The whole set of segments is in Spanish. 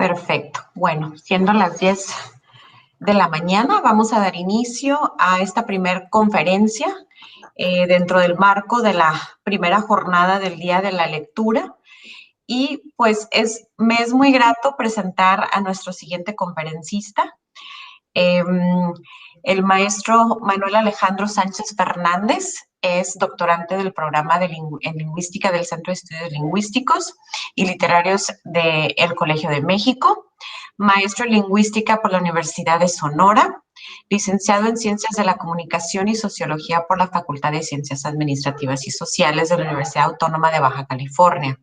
Perfecto. Bueno, siendo las 10 de la mañana, vamos a dar inicio a esta primer conferencia dentro del marco de la primera jornada del Día de la Lectura. Y pues me es muy grato presentar a nuestro siguiente conferencista, el maestro Manuel Alejandro Sánchez Fernández. Es doctorante del programa en lingüística del Centro de Estudios Lingüísticos y Literarios del Colegio de México, maestro en lingüística por la Universidad de Sonora, licenciado en Ciencias de la Comunicación y Sociología por la Facultad de Ciencias Administrativas y Sociales de la Universidad Autónoma de Baja California.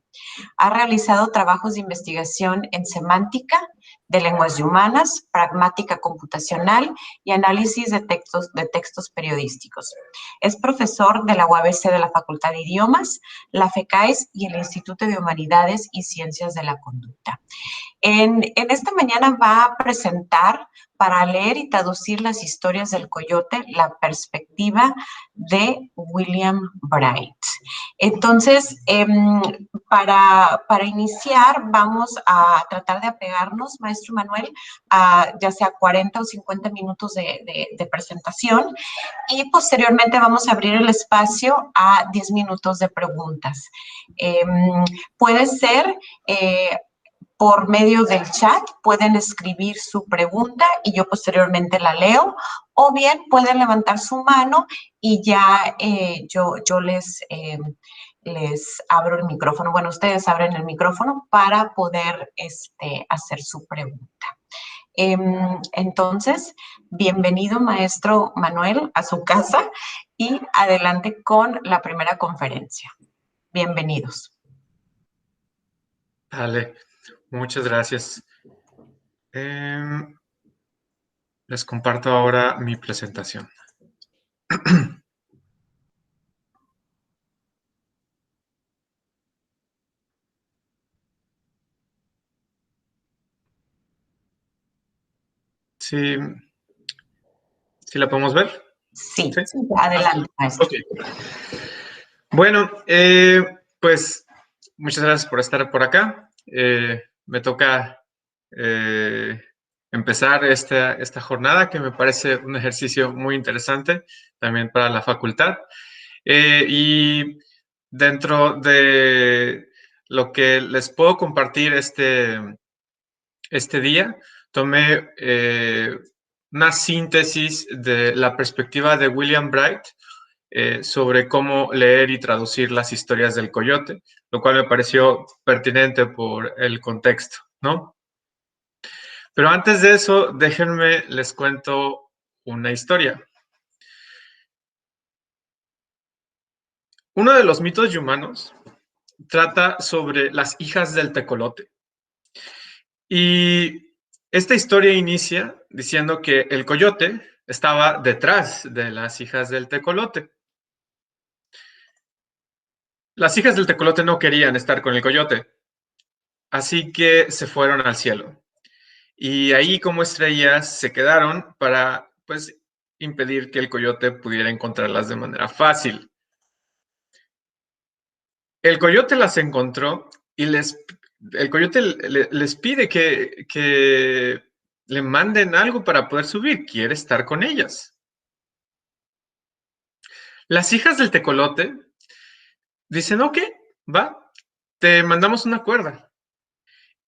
Ha realizado trabajos de investigación en semántica de lenguas y humanas, pragmática computacional y análisis de textos periodísticos. Es profesor de la UABC de la Facultad de Idiomas, la FECAES y el Instituto de Humanidades y Ciencias de la Conducta. En esta mañana va a presentar para leer y traducir las historias del coyote, la perspectiva de William Bright. Entonces, para iniciar, vamos a tratar de apegarnos, maestro Manuel, a ya sea 40 o 50 minutos de presentación y posteriormente vamos a abrir el espacio a 10 minutos de preguntas. Puede ser por medio del chat, pueden escribir su pregunta y yo posteriormente la leo, o bien pueden levantar su mano y ya yo les abro el micrófono. Bueno, ustedes abren el micrófono para poder hacer su pregunta. Entonces, bienvenido, maestro Manuel, a su casa y adelante con la primera conferencia. Bienvenidos. Dale. Muchas gracias. Les comparto ahora mi presentación. ¿Sí la podemos ver? Sí, ¿sí? Adelante, maestro. Okay. Bueno, pues muchas gracias por estar por acá. Me toca empezar esta jornada, que me parece un ejercicio muy interesante también para la facultad. Y dentro de lo que les puedo compartir este día, tomé una síntesis de la perspectiva de William Bright sobre cómo leer y traducir las historias del coyote, lo cual me pareció pertinente por el contexto, ¿no? Pero antes de eso, déjenme les cuento una historia. Uno de los mitos yumanos trata sobre las hijas del tecolote. Y esta historia inicia diciendo que el coyote estaba detrás de las hijas del tecolote. Las hijas del tecolote no querían estar con el coyote, así que se fueron al cielo. Y ahí, como estrellas, se quedaron para, pues, impedir que el coyote pudiera encontrarlas de manera fácil. El coyote las encontró y el coyote les pide que le manden algo para poder subir. Quiere estar con ellas. Las hijas del tecolote dicen, ok, va, te mandamos una cuerda.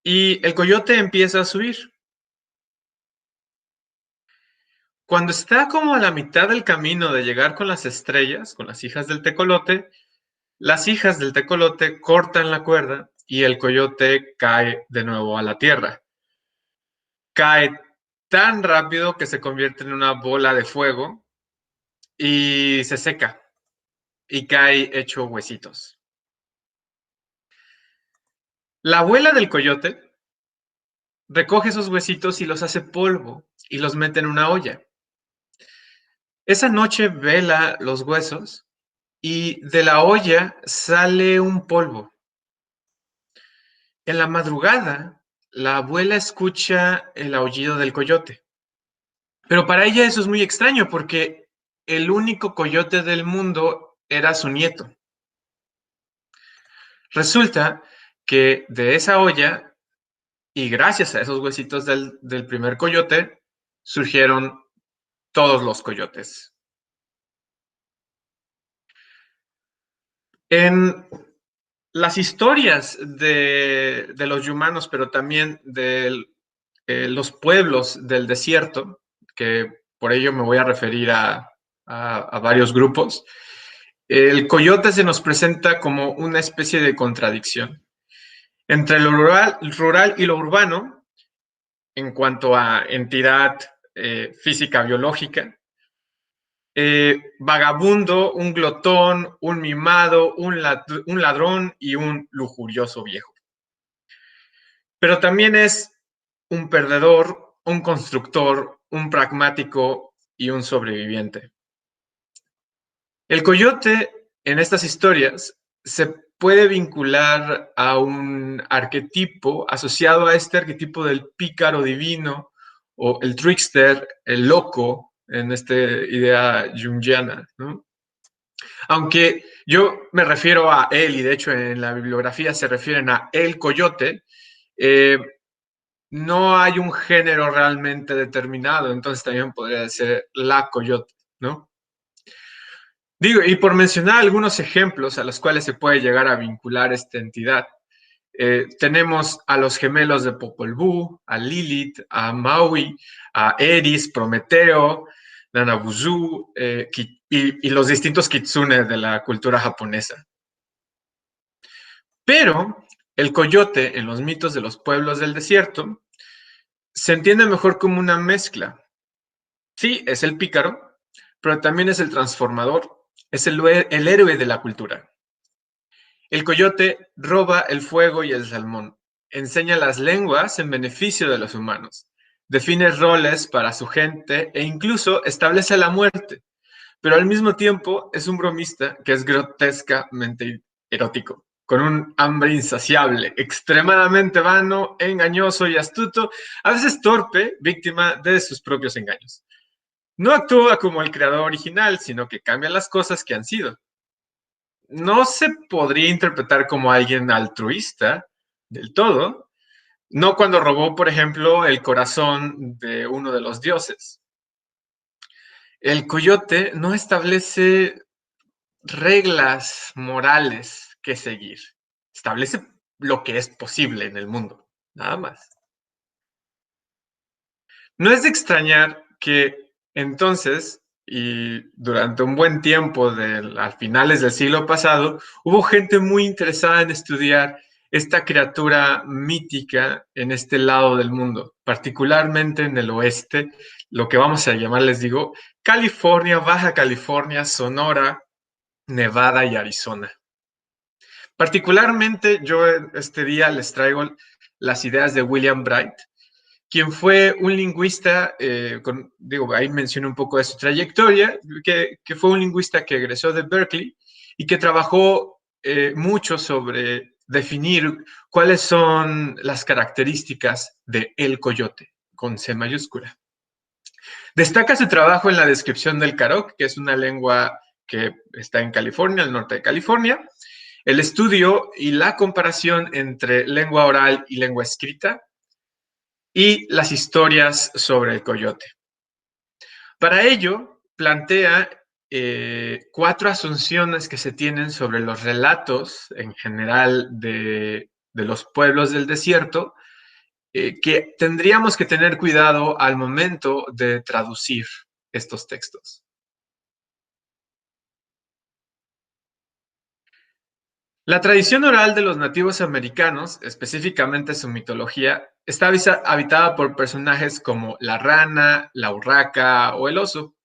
Y el coyote empieza a subir. Cuando está como a la mitad del camino de llegar con las estrellas, con las hijas del tecolote, las hijas del tecolote cortan la cuerda y el coyote cae de nuevo a la tierra. Cae tan rápido que se convierte en una bola de fuego y se seca y cae hecho huesitos. La abuela del coyote recoge esos huesitos y los hace polvo y los mete en una olla. Esa noche vela los huesos y de la olla sale un polvo. En la madrugada, la abuela escucha el aullido del coyote. Pero para ella eso es muy extraño porque el único coyote del mundo era su nieto. Resulta que de esa olla Y gracias a esos huesitos del primer coyote, surgieron todos los coyotes. En las historias de los humanos, pero también de los pueblos del desierto, que por ello me voy a referir a varios grupos, el coyote se nos presenta como una especie de contradicción entre lo rural y lo urbano en cuanto a entidad física biológica. Vagabundo, un glotón, un mimado, un ladrón y un lujurioso viejo. Pero también es un perdedor, un constructor, un pragmático y un sobreviviente. El coyote en estas historias se puede vincular a un arquetipo asociado a este arquetipo del pícaro divino o el trickster, el loco, en esta idea jungiana, ¿no? Aunque yo me refiero a él, y de hecho en la bibliografía se refieren a el coyote, no hay un género realmente determinado, entonces también podría ser la coyote, ¿no? Digo, y por mencionar algunos ejemplos a los cuales se puede llegar a vincular esta entidad, tenemos a los gemelos de Popol Vuh, a Lilith, a Maui, a Eris, Prometeo, Nanabuzu, y los distintos kitsune de la cultura japonesa. Pero el coyote en los mitos de los pueblos del desierto se entiende mejor como una mezcla. Sí, es el pícaro, pero también es el transformador, es el héroe de la cultura. El coyote roba el fuego y el salmón, enseña las lenguas en beneficio de los humanos, define roles para su gente e incluso establece la muerte, pero al mismo tiempo es un bromista que es grotescamente erótico, con un hambre insaciable, extremadamente vano, engañoso y astuto, a veces torpe, víctima de sus propios engaños. No actúa como el creador original, sino que cambia las cosas que han sido. No se podría interpretar como alguien altruista del todo, no cuando robó, por ejemplo, el corazón de uno de los dioses. El coyote no establece reglas morales que seguir, establece lo que es posible en el mundo, nada más. No es de extrañar que entonces, y durante un buen tiempo, a finales del siglo pasado, hubo gente muy interesada en estudiar esta criatura mítica en este lado del mundo, particularmente en el oeste, lo que vamos a llamar, les digo, California, Baja California, Sonora, Nevada y Arizona. Particularmente yo este día les traigo las ideas de William Bright, quien fue un lingüista, ahí menciono un poco de su trayectoria, que fue un lingüista que egresó de Berkeley y que trabajó mucho sobre definir cuáles son las características de el coyote, con C mayúscula. Destaca su trabajo en la descripción del Karok, que es una lengua que está en California, al norte de California, el estudio y la comparación entre lengua oral y lengua escrita, y las historias sobre el coyote. Para ello, plantea 4 asunciones que se tienen sobre los relatos en general de los pueblos del desierto, que tendríamos que tener cuidado al momento de traducir estos textos. La tradición oral de los nativos americanos, específicamente su mitología, está habitada por personajes como la rana, la urraca o el oso.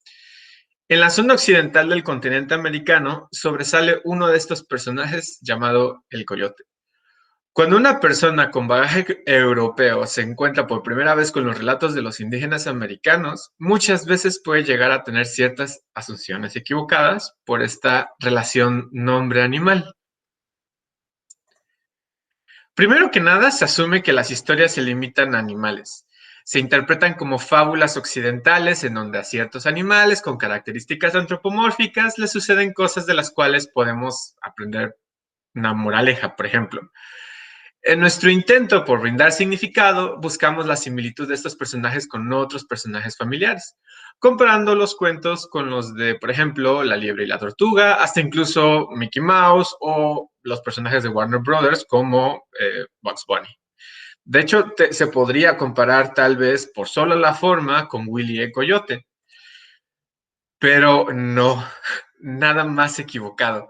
En la zona occidental del continente americano sobresale uno de estos personajes llamado el coyote. Cuando una persona con bagaje europeo se encuentra por primera vez con los relatos de los indígenas americanos, muchas veces puede llegar a tener ciertas asunciones equivocadas por esta relación nombre-animal. Primero que nada, se asume que las historias se limitan a animales. Se interpretan como fábulas occidentales en donde a ciertos animales con características antropomórficas les suceden cosas de las cuales podemos aprender una moraleja, por ejemplo. En nuestro intento por brindar significado, buscamos la similitud de estos personajes con otros personajes familiares, comparando los cuentos con los de, por ejemplo, La Liebre y la Tortuga, hasta incluso Mickey Mouse o los personajes de Warner Brothers como Bugs Bunny. De hecho, se podría comparar tal vez por solo la forma con Willy el Coyote, pero no, nada más equivocado.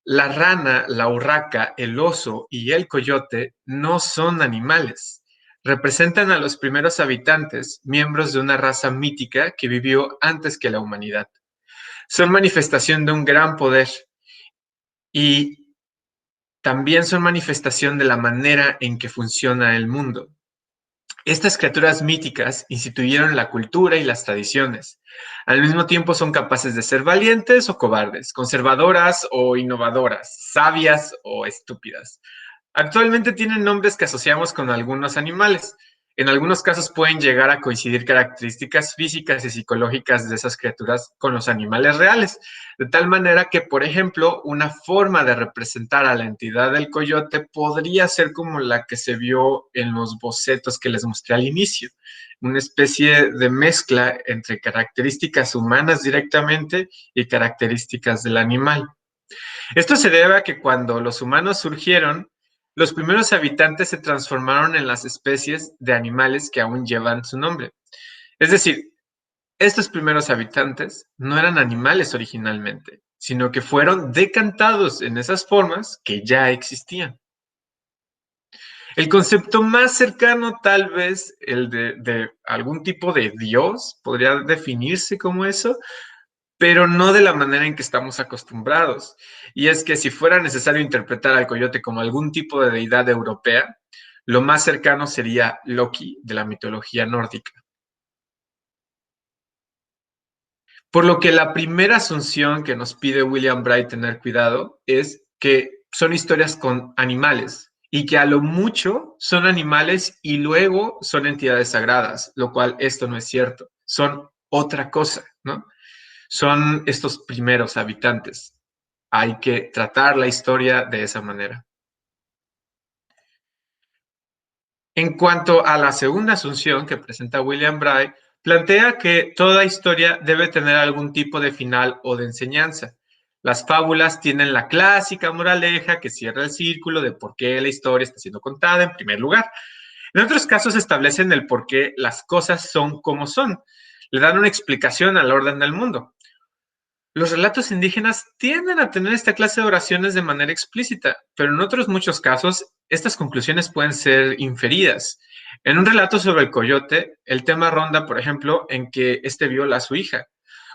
La rana, la urraca, el oso y el coyote no son animales. Representan a los primeros habitantes, miembros de una raza mítica que vivió antes que la humanidad. Son manifestación de un gran poder y también son manifestación de la manera en que funciona el mundo. Estas criaturas míticas instituyeron la cultura y las tradiciones. Al mismo tiempo son capaces de ser valientes o cobardes, conservadoras o innovadoras, sabias o estúpidas. Actualmente tienen nombres que asociamos con algunos animales. En algunos casos pueden llegar a coincidir características físicas y psicológicas de esas criaturas con los animales reales, de tal manera que, por ejemplo, una forma de representar a la entidad del coyote podría ser como la que se vio en los bocetos que les mostré al inicio, una especie de mezcla entre características humanas directamente y características del animal. Esto se debe a que cuando los humanos surgieron, los primeros habitantes se transformaron en las especies de animales que aún llevan su nombre. Es decir, estos primeros habitantes no eran animales originalmente, sino que fueron decantados en esas formas que ya existían. El concepto más cercano, tal vez, el de algún tipo de Dios, podría definirse como eso, pero no de la manera en que estamos acostumbrados. Y es que si fuera necesario interpretar al coyote como algún tipo de deidad europea, lo más cercano sería Loki de la mitología nórdica. Por lo que la primera asunción que nos pide William Bright tener cuidado es que son historias con animales y que a lo mucho son animales y luego son entidades sagradas, lo cual esto no es cierto, son otra cosa, ¿no? Son estos primeros habitantes. Hay que tratar la historia de esa manera. En cuanto a la segunda asunción que presenta William Bright, plantea que toda historia debe tener algún tipo de final o de enseñanza. Las fábulas tienen la clásica moraleja que cierra el círculo de por qué la historia está siendo contada en primer lugar. En otros casos establecen el por qué las cosas son como son. Le dan una explicación al orden del mundo. Los relatos indígenas tienden a tener esta clase de oraciones de manera explícita, pero en otros muchos casos, estas conclusiones pueden ser inferidas. En un relato sobre el coyote, el tema ronda, por ejemplo, en que éste viola a su hija.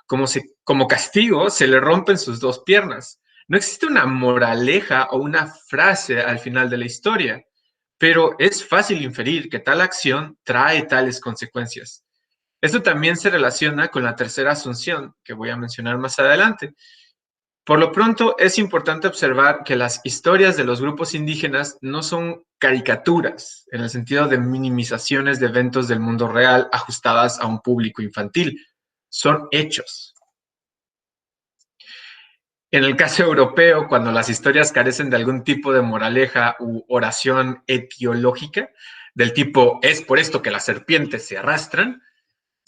Como castigo, se le rompen sus dos piernas. No existe una moraleja o una frase al final de la historia, pero es fácil inferir que tal acción trae tales consecuencias. Esto también se relaciona con la tercera asunción, que voy a mencionar más adelante. Por lo pronto, es importante observar que las historias de los grupos indígenas no son caricaturas, en el sentido de minimizaciones de eventos del mundo real ajustadas a un público infantil. Son hechos. En el caso europeo, cuando las historias carecen de algún tipo de moraleja u oración etiológica, del tipo, es por esto que las serpientes se arrastran,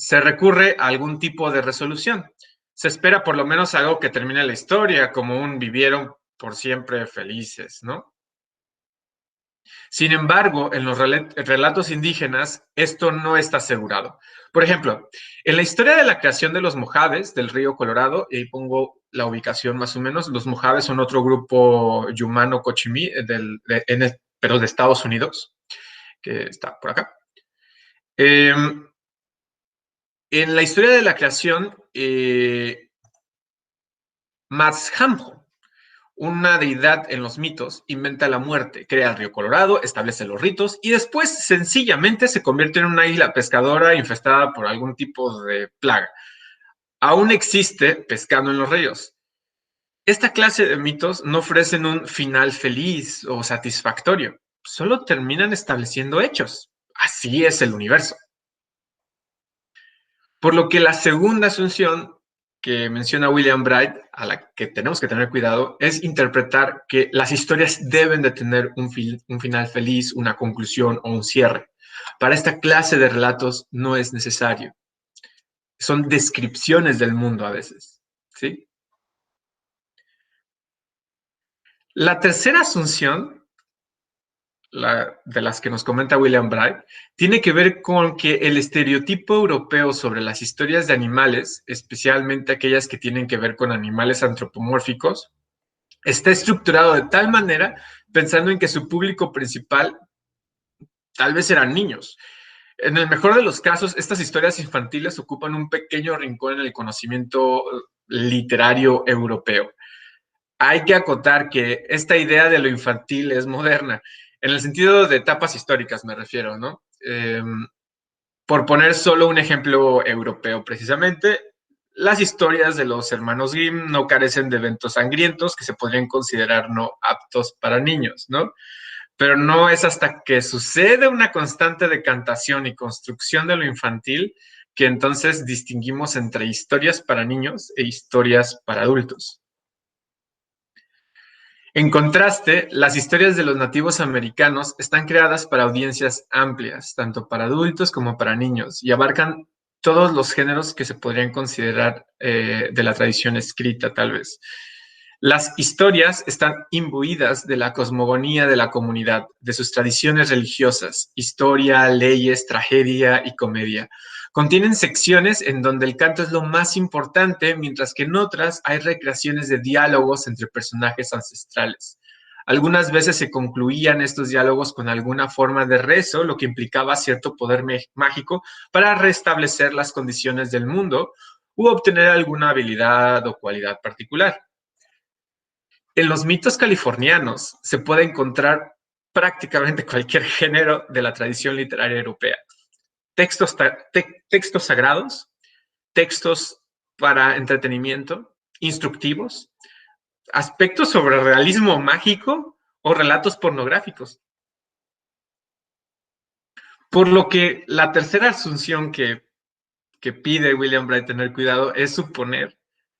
se recurre a algún tipo de resolución. Se espera por lo menos algo que termine la historia, como un vivieron por siempre felices, ¿no? Sin embargo, en los relatos indígenas, esto no está asegurado. Por ejemplo, en la historia de la creación de los mojaves del río Colorado, y ahí pongo la ubicación más o menos, los mojaves son otro grupo yumano-cochimí, pero de Estados Unidos, que está por acá. En la historia de la creación, Mazhamjo, una deidad en los mitos, inventa la muerte, crea el río Colorado, establece los ritos y después sencillamente se convierte en una isla pescadora infestada por algún tipo de plaga. Aún existe pescando en los ríos. Esta clase de mitos no ofrecen un final feliz o satisfactorio, solo terminan estableciendo hechos. Así es el universo. Por lo que la segunda asunción que menciona William Bright, a la que tenemos que tener cuidado, es interpretar que las historias deben de tener un final feliz, una conclusión o un cierre. Para esta clase de relatos no es necesario. Son descripciones del mundo a veces, ¿sí? La tercera asunción, de las que nos comenta William Bright, tiene que ver con que el estereotipo europeo sobre las historias de animales, especialmente aquellas que tienen que ver con animales antropomórficos, está estructurado de tal manera pensando en que su público principal tal vez eran niños. En el mejor de los casos, estas historias infantiles ocupan un pequeño rincón en el conocimiento literario europeo. Hay que acotar que esta idea de lo infantil es moderna, en el sentido de etapas históricas me refiero, ¿no? Por poner solo un ejemplo europeo precisamente, las historias de los hermanos Grimm no carecen de eventos sangrientos que se podrían considerar no aptos para niños, ¿no? Pero no es hasta que sucede una constante decantación y construcción de lo infantil que entonces distinguimos entre historias para niños e historias para adultos. En contraste, las historias de los nativos americanos están creadas para audiencias amplias, tanto para adultos como para niños, y abarcan todos los géneros que se podrían considerar de la tradición escrita, tal vez. Las historias están imbuidas de la cosmogonía de la comunidad, de sus tradiciones religiosas, historia, leyes, tragedia y comedia. Contienen secciones en donde el canto es lo más importante, mientras que en otras hay recreaciones de diálogos entre personajes ancestrales. Algunas veces se concluían estos diálogos con alguna forma de rezo, lo que implicaba cierto poder mágico para restablecer las condiciones del mundo u obtener alguna habilidad o cualidad particular. En los mitos californianos se puede encontrar prácticamente cualquier género de la tradición literaria europea. Textos sagrados, textos para entretenimiento, instructivos, aspectos sobre realismo mágico o relatos pornográficos. Por lo que la tercera asunción que pide William Bright tener cuidado es suponer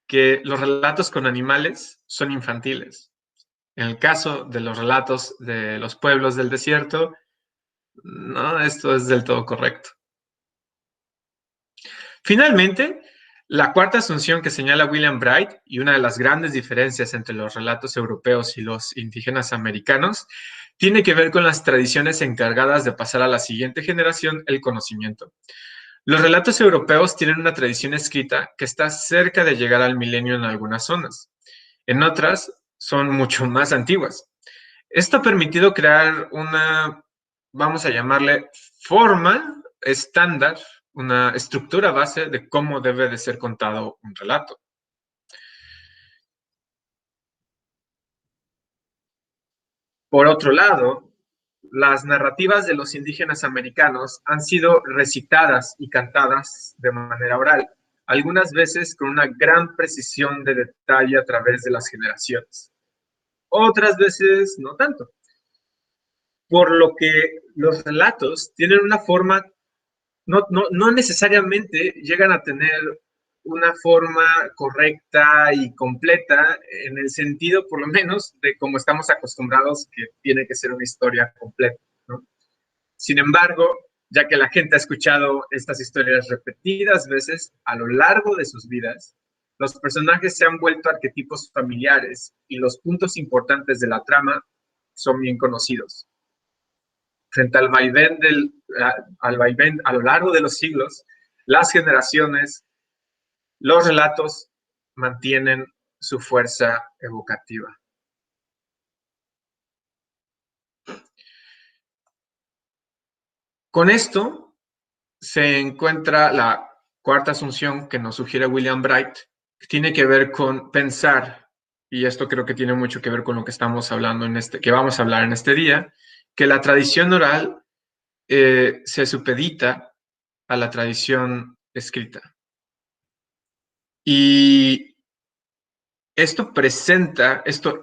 que los relatos con animales son infantiles. En el caso de los relatos de los pueblos del desierto, no, esto es del todo correcto. Finalmente, la cuarta asunción que señala William Bright, y una de las grandes diferencias entre los relatos europeos y los indígenas americanos, tiene que ver con las tradiciones encargadas de pasar a la siguiente generación el conocimiento. Los relatos europeos tienen una tradición escrita que está cerca de llegar al milenio en algunas zonas. En otras, son mucho más antiguas. Esto ha permitido crear una, vamos a llamarle, forma estándar, una estructura base de cómo debe de ser contado un relato. Por otro lado, las narrativas de los indígenas americanos han sido recitadas y cantadas de manera oral, algunas veces con una gran precisión de detalle a través de las generaciones. Otras veces no tanto. Por lo que los relatos tienen una forma, no necesariamente llegan a tener una forma correcta y completa en el sentido, por lo menos, de cómo estamos acostumbrados que tiene que ser una historia completa, ¿no? Sin embargo, ya que la gente ha escuchado estas historias repetidas veces a lo largo de sus vidas, los personajes se han vuelto arquetipos familiares y los puntos importantes de la trama son bien conocidos. Frente al vaivén a lo largo de los siglos, las generaciones, los relatos mantienen su fuerza evocativa. Con esto se encuentra la cuarta asunción que nos sugiere William Bright, que tiene que ver con pensar, y esto creo que tiene mucho que ver con lo que estamos hablando que vamos a hablar en este día, que la tradición oral se supedita a la tradición escrita. Y esto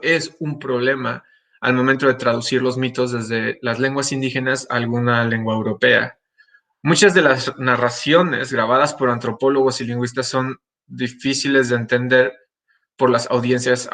es un problema al momento de traducir los mitos desde las lenguas indígenas a alguna lengua europea. Muchas de las narraciones grabadas por antropólogos y lingüistas son difíciles de entender por las audiencias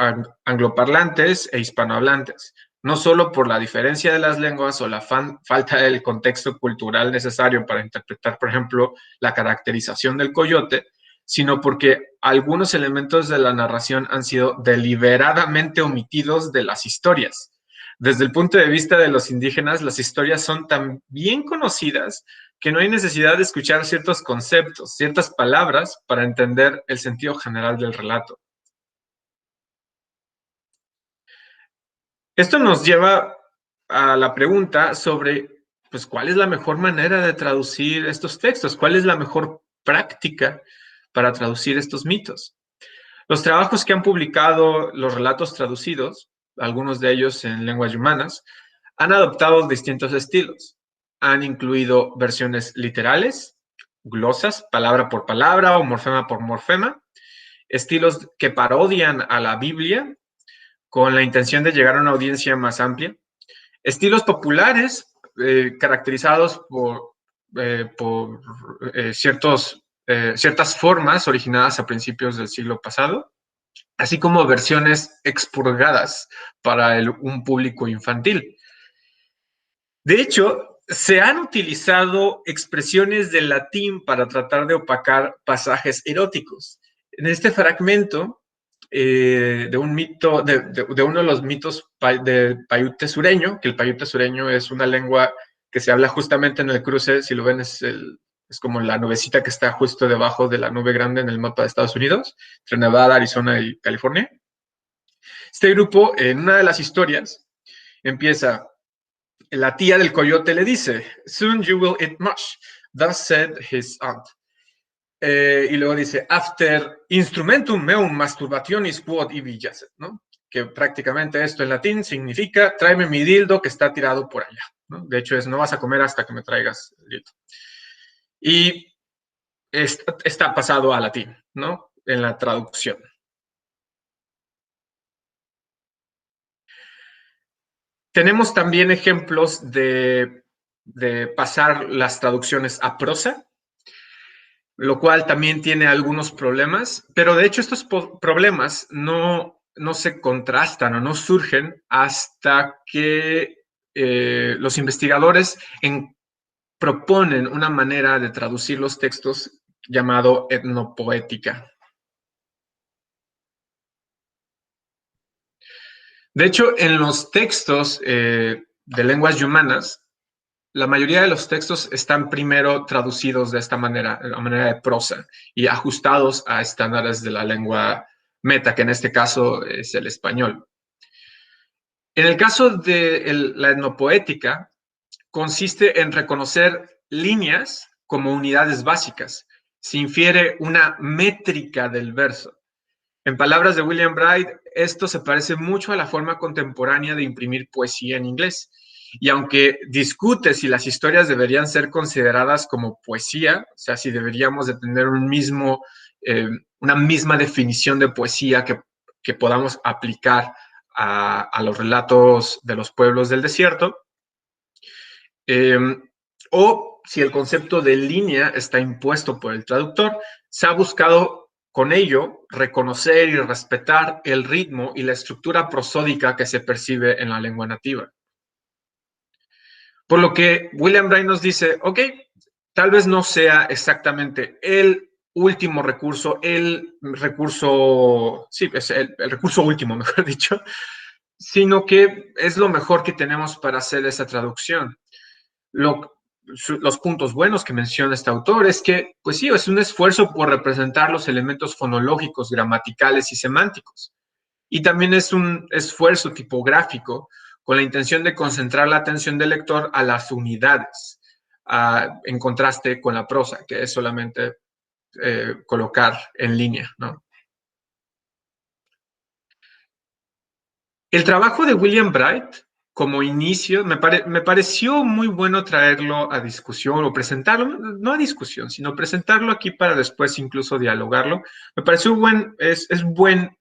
angloparlantes e hispanohablantes, no solo por la diferencia de las lenguas o la falta del contexto cultural necesario para interpretar, por ejemplo, la caracterización del coyote, sino porque algunos elementos de la narración han sido deliberadamente omitidos de las historias. Desde el punto de vista de los indígenas, las historias son tan bien conocidas que no hay necesidad de escuchar ciertos conceptos, ciertas palabras para entender el sentido general del relato. Esto nos lleva a la pregunta sobre, pues, ¿cuál es la mejor manera de traducir estos textos? ¿Cuál es la mejor práctica para traducir estos mitos? Los trabajos que han publicado los relatos traducidos, algunos de ellos en lenguas humanas, han adoptado distintos estilos. Han incluido versiones literales, glosas, palabra por palabra o morfema por morfema, estilos que parodian a la Biblia con la intención de llegar a una audiencia más amplia, estilos populares caracterizados por ciertas formas originadas a principios del siglo pasado, así como versiones expurgadas para un público infantil. De hecho, se han utilizado expresiones del latín para tratar de opacar pasajes eróticos. En este fragmento de un mito, de uno de los mitos del Paiute sureño, que el Paiute sureño es una lengua que se habla justamente en el cruce, si lo ven es como la nubecita que está justo debajo de la nube grande en el mapa de Estados Unidos, entre Nevada, Arizona y California. Este grupo, en una de las historias, empieza, la tía del coyote le dice, "Soon you will eat much," thus said his aunt. Y luego dice, "After instrumentum meum masturbationis quod ibi jacet," ¿no? Que prácticamente esto en latín significa, tráeme mi dildo que está tirado por allá, ¿no? De hecho es, no vas a comer hasta que me traigas el dildo. Y está pasado a latín, ¿no? En la traducción. Tenemos también ejemplos de pasar las traducciones a prosa, lo cual también tiene algunos problemas, pero de hecho estos problemas no se contrastan o no surgen hasta que los investigadores proponen una manera de traducir los textos llamado etnopoética. De hecho, en los textos de lenguas humanas, la mayoría de los textos están primero traducidos de esta manera, a manera de prosa, y ajustados a estándares de la lengua meta, que en este caso es el español. En el caso de la etnopoética, consiste en reconocer líneas como unidades básicas. Se infiere una métrica del verso. En palabras de William Bright, esto se parece mucho a la forma contemporánea de imprimir poesía en inglés. Y aunque discute si las historias deberían ser consideradas como poesía, o sea, si deberíamos de tener una misma definición de poesía que podamos aplicar a los relatos de los pueblos del desierto, o si el concepto de línea está impuesto por el traductor, se ha buscado con ello reconocer y respetar el ritmo y la estructura prosódica que se percibe en la lengua nativa. Por lo que William Bright nos dice, ok, tal vez no sea exactamente el último recurso, el recurso último, mejor dicho, sino que es lo mejor que tenemos para hacer esa traducción. Los puntos buenos que menciona este autor es que, pues sí, es un esfuerzo por representar los elementos fonológicos, gramaticales y semánticos. Y también es un esfuerzo tipográfico con la intención de concentrar la atención del lector a las unidades, en contraste con la prosa, que es solamente colocar en línea, ¿no? El trabajo de William Bright, como inicio, me pareció muy bueno traerlo a discusión o presentarlo, no a discusión, sino presentarlo aquí para después incluso dialogarlo. Me pareció es buen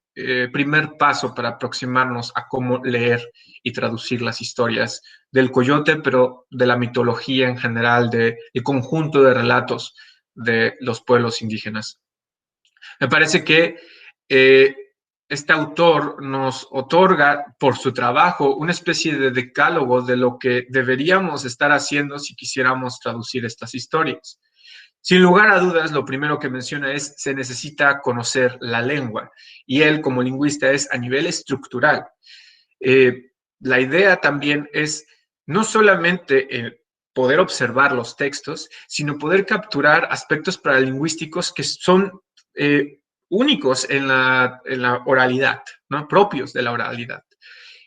primer paso para aproximarnos a cómo leer y traducir las historias del coyote, pero de la mitología en general, del conjunto de relatos de los pueblos indígenas. Me parece que este autor nos otorga, por su trabajo, una especie de decálogo de lo que deberíamos estar haciendo si quisiéramos traducir estas historias. Sin lugar a dudas, lo primero que menciona es se necesita conocer la lengua, y él como lingüista es a nivel estructural. La idea también es no solamente poder observar los textos, sino poder capturar aspectos paralingüísticos que son únicos en la oralidad, ¿no? Propios de la oralidad.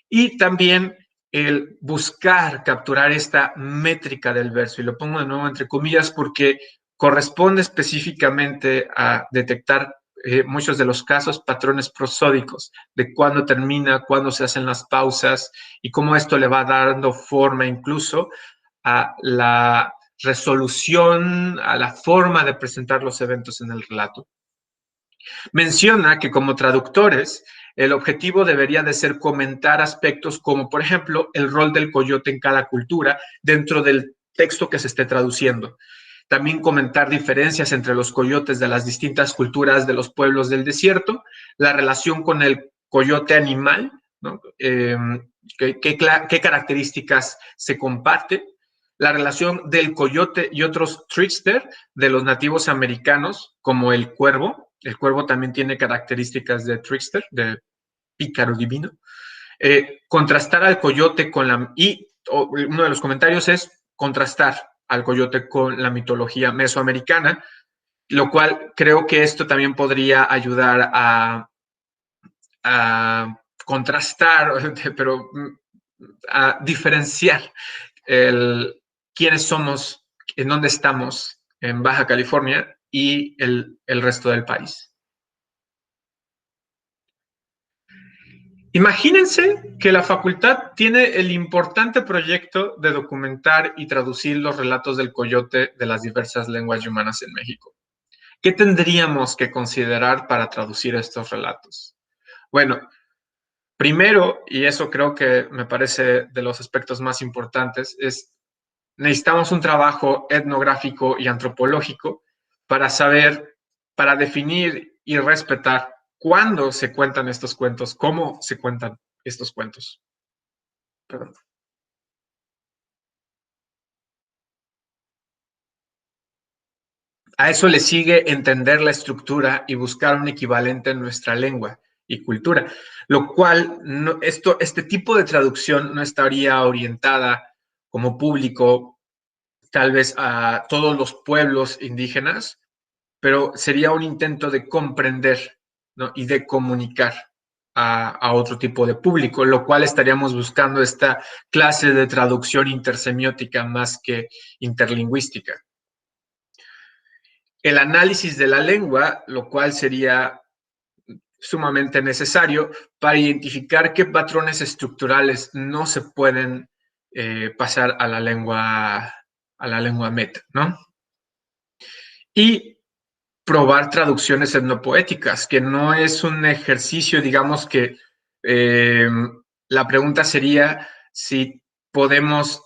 Y también el buscar capturar esta métrica del verso, y lo pongo de nuevo entre comillas porque corresponde específicamente a detectar muchos de los casos patrones prosódicos, de cuándo termina, cuándo se hacen las pausas y cómo esto le va dando forma incluso a la resolución, a la forma de presentar los eventos en el relato. Menciona que como traductores, el objetivo debería de ser comentar aspectos como, por ejemplo, el rol del coyote en cada cultura dentro del texto que se esté traduciendo. También comentar diferencias entre los coyotes de las distintas culturas de los pueblos del desierto, la relación con el coyote animal, ¿no? ¿Qué características se comparten? La relación del coyote y otros trickster de los nativos americanos, como el cuervo. El cuervo también tiene características de trickster, de pícaro divino. Contrastar al coyote con la... Y uno de los comentarios es contrastar al coyote con la mitología mesoamericana, lo cual creo que esto también podría ayudar a contrastar, pero a diferenciar quiénes somos, en dónde estamos en Baja California y el resto del país. Imagínense que la facultad tiene el importante proyecto de documentar y traducir los relatos del coyote de las diversas lenguas humanas en México. ¿Qué tendríamos que considerar para traducir estos relatos? Bueno, primero, y eso creo que me parece de los aspectos más importantes, es necesitamos un trabajo etnográfico y antropológico para saber, para definir y respetar cuándo se cuentan estos cuentos, cómo se cuentan estos cuentos. Perdón. A eso le sigue entender la estructura y buscar un equivalente en nuestra lengua y cultura, lo cual este tipo de traducción no estaría orientada como público tal vez a todos los pueblos indígenas, pero sería un intento de comprender, ¿no? Y de comunicar a otro tipo de público, lo cual estaríamos buscando esta clase de traducción intersemiótica más que interlingüística. El análisis de la lengua, lo cual sería sumamente necesario para identificar qué patrones estructurales no se pueden pasar a la lengua meta, ¿no? Y probar traducciones etnopoéticas, que no es un ejercicio, digamos que la pregunta sería si podemos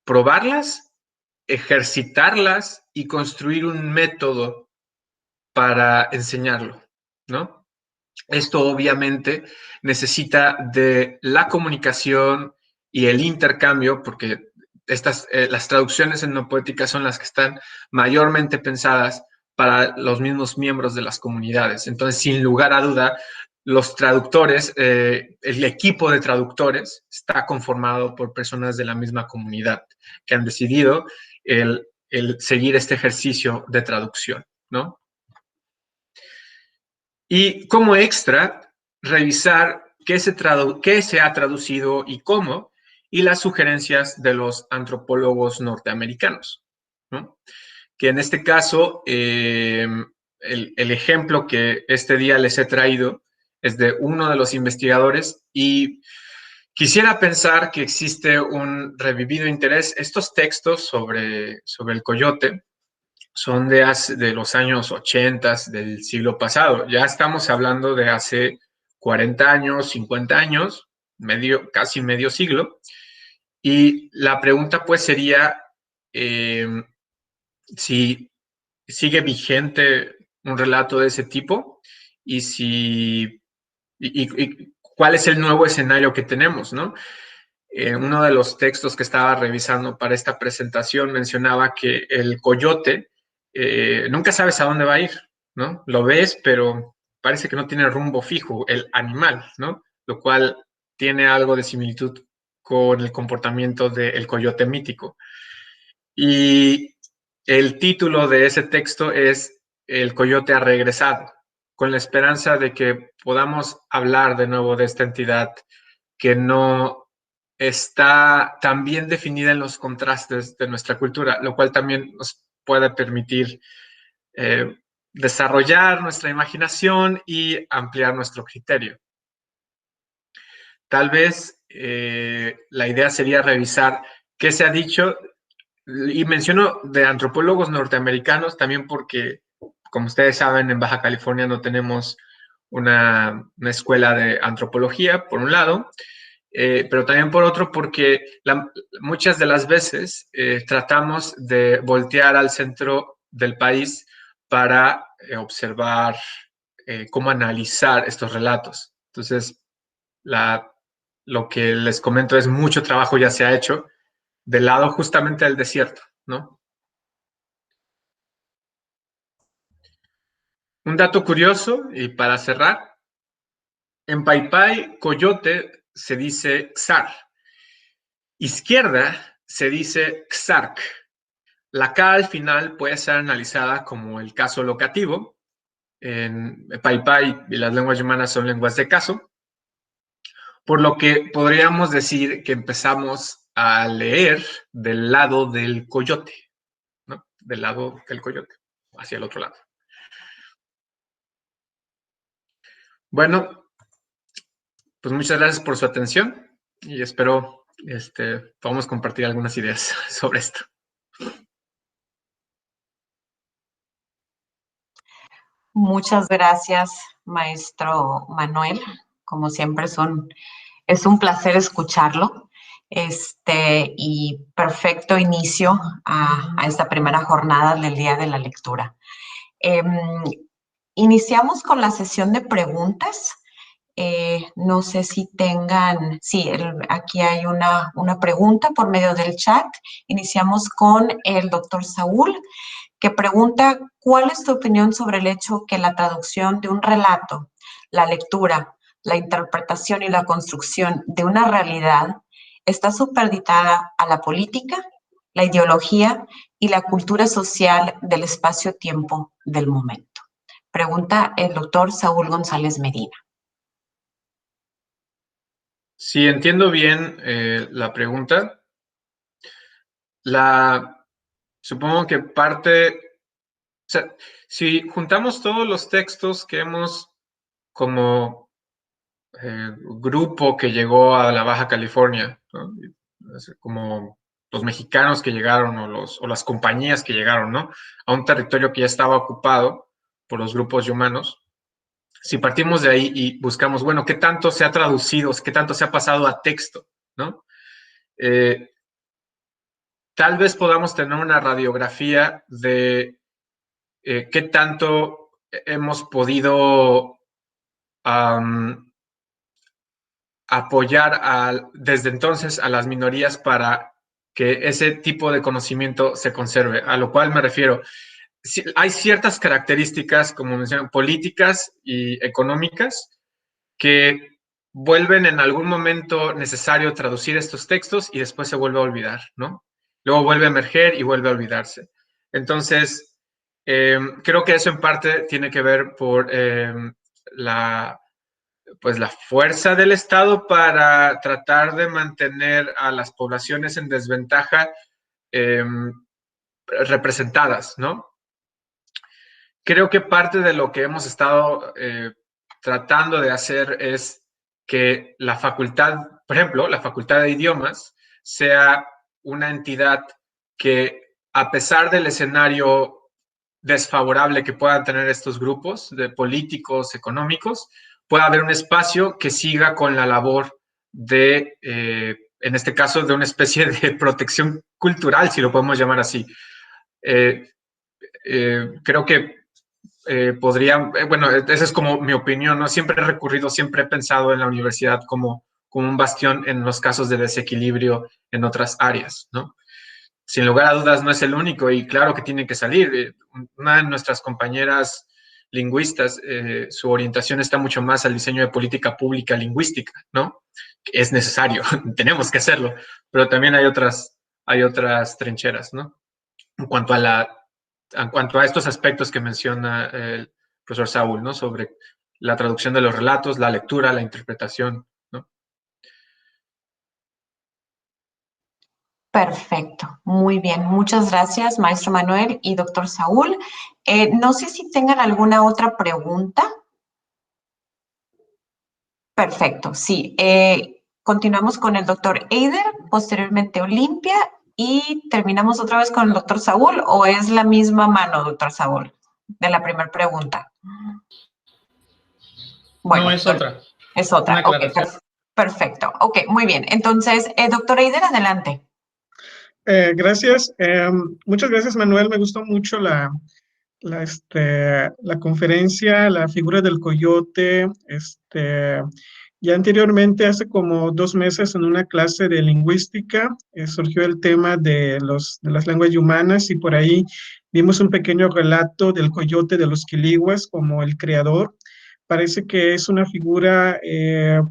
probarlas, ejercitarlas y construir un método para enseñarlo, ¿no? Esto obviamente necesita de la comunicación y el intercambio, porque las traducciones etnopoéticas son las que están mayormente pensadas para los mismos miembros de las comunidades. Entonces, sin lugar a duda, los traductores, el equipo de traductores está conformado por personas de la misma comunidad que han decidido el seguir este ejercicio de traducción, ¿no? Y como extra, revisar qué se ha traducido y cómo, y las sugerencias de los antropólogos norteamericanos, que en este caso, el ejemplo que este día les he traído es de uno de los investigadores, y quisiera pensar que existe un revivido interés. Estos textos sobre el coyote son de los años 80 del siglo pasado. Ya estamos hablando de hace 40 años, 50 años, casi medio siglo. Y la pregunta pues sería si sigue vigente un relato de ese tipo y cuál es el nuevo escenario que tenemos, ¿no? Uno de los textos que estaba revisando para esta presentación mencionaba que el coyote nunca sabes a dónde va a ir, ¿no? Lo ves, pero parece que no tiene rumbo fijo, el animal, ¿no? Lo cual tiene algo de similitud con el comportamiento del coyote mítico. Y el título de ese texto es El coyote ha regresado, con la esperanza de que podamos hablar de nuevo de esta entidad que no está tan bien definida en los contrastes de nuestra cultura, lo cual también nos puede permitir desarrollar nuestra imaginación y ampliar nuestro criterio. Tal vez la idea sería revisar qué se ha dicho, y menciono de antropólogos norteamericanos también porque, como ustedes saben, en Baja California no tenemos una escuela de antropología, por un lado, pero también por otro porque muchas de las veces tratamos de voltear al centro del país para observar cómo analizar estos relatos. Entonces, lo que les comento es mucho trabajo ya se ha hecho del lado justamente del desierto, ¿no? Un dato curioso, y para cerrar, en Paipai, coyote se dice xar. Izquierda se dice xarc. La K al final puede ser analizada como el caso locativo. En Paipai y las lenguas humanas son lenguas de caso, por lo que podríamos decir que empezamos a leer del lado del coyote, ¿no? Del lado del coyote, hacia el otro lado. Bueno, pues muchas gracias por su atención y espero podamos compartir algunas ideas sobre esto. Muchas gracias, maestro Manuel. Como siempre es un placer escucharlo. Y perfecto inicio a esta primera jornada del Día de la Lectura. Iniciamos con la sesión de preguntas. No sé si tengan, sí, aquí hay una pregunta por medio del chat. Iniciamos con el doctor Saúl, que pregunta, ¿cuál es tu opinión sobre el hecho que la traducción de un relato, la lectura, la interpretación y la construcción de una realidad está supeditada a la política, la ideología y la cultura social del espacio-tiempo del momento? Pregunta el doctor Saúl González Medina. Si entiendo bien la pregunta, supongo que parte, o sea, si juntamos todos los textos que hemos como grupo que llegó a la Baja California, ¿no? Como los mexicanos que llegaron o las compañías que llegaron, ¿no? A un territorio que ya estaba ocupado por los grupos humanos. Si partimos de ahí y buscamos, bueno, ¿qué tanto se ha traducido, qué tanto se ha pasado a texto, ¿no? Tal vez podamos tener una radiografía de qué tanto hemos podido apoyar desde entonces a las minorías para que ese tipo de conocimiento se conserve. A lo cual me refiero, hay ciertas características, como mencionan, políticas y económicas, que vuelven en algún momento necesario traducir estos textos y después se vuelve a olvidar, ¿no? Luego vuelve a emerger y vuelve a olvidarse. Entonces, creo que eso en parte tiene que ver por la fuerza del Estado para tratar de mantener a las poblaciones en desventaja representadas, ¿no? Creo que parte de lo que hemos estado tratando de hacer es que la facultad, por ejemplo, la Facultad de Idiomas, sea una entidad que, a pesar del escenario desfavorable que puedan tener estos grupos de políticos, económicos, pueda haber un espacio que siga con la labor de, en este caso, de una especie de protección cultural, si lo podemos llamar así. Creo que podría, bueno, esa es como mi opinión, ¿no? Siempre he recurrido, siempre he pensado en la universidad como un bastión en los casos de desequilibrio en otras áreas, ¿no? Sin lugar a dudas no es el único y claro que tiene que salir. Una de nuestras compañeras lingüistas, su orientación está mucho más al diseño de política pública lingüística, ¿no? Es necesario, tenemos que hacerlo, pero también hay otras trincheras, ¿no? En cuanto en cuanto a estos aspectos que menciona el profesor Saúl, ¿no? Sobre la traducción de los relatos, la lectura, la interpretación, ¿no? Perfecto, muy bien. Muchas gracias, maestro Manuel y doctor Saúl. No sé si tengan alguna otra pregunta. Perfecto, sí. Continuamos con el doctor Eider, posteriormente Olimpia y terminamos otra vez con el doctor Saúl, ¿o es la misma mano, doctor Saúl, de la primera pregunta? Bueno, no, es otra. es otra. Una Ok, aclaración. perfecto. Ok, muy bien. Entonces, doctor Eider, adelante. Gracias. Muchas gracias, Manuel. Me gustó mucho la conferencia, la figura del coyote. Ya anteriormente, hace como 2 meses, en una clase de lingüística, surgió el tema de las lenguas humanas y por ahí vimos un pequeño relato del coyote de los quiliguas como el creador. Parece que es una figura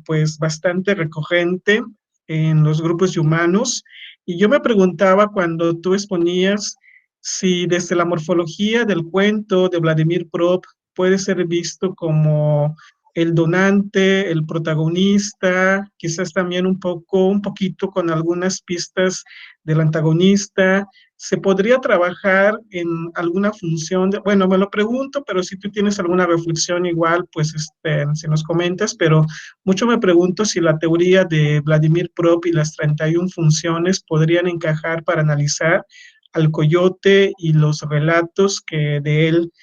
pues bastante recurrente en los grupos humanos. Y yo me preguntaba cuando tú exponías si desde la morfología del cuento de Vladimir Prop puede ser visto como el donante, el protagonista, quizás también un poquito con algunas pistas del antagonista. ¿Se podría trabajar en alguna función? Bueno, me lo pregunto, pero si tú tienes alguna reflexión igual, pues si nos comentas, pero mucho me pregunto si la teoría de Vladimir Prop y las 31 funciones podrían encajar para analizar al coyote y los relatos que de él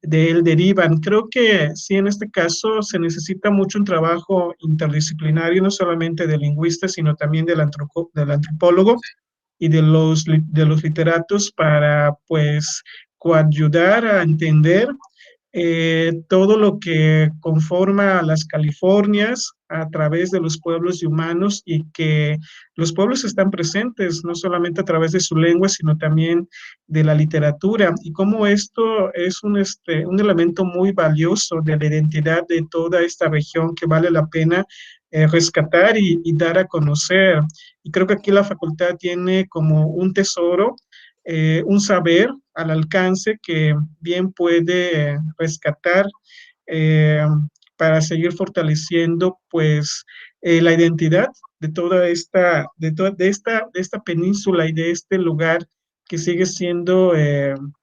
derivan. Creo que sí, en este caso se necesita mucho un trabajo interdisciplinario, no solamente de lingüistas, sino también del antropólogo y de los literatos para, pues, coayudar a entender todo lo que conforma a las Californias a través de los pueblos y humanos y que los pueblos están presentes no solamente a través de su lengua, sino también de la literatura y cómo esto es un elemento muy valioso de la identidad de toda esta región que vale la pena rescatar y dar a conocer. Y creo que aquí la facultad tiene como un tesoro, un saber al alcance que bien puede rescatar eh, para seguir fortaleciendo pues la identidad de toda esta península y de este lugar que sigue siendo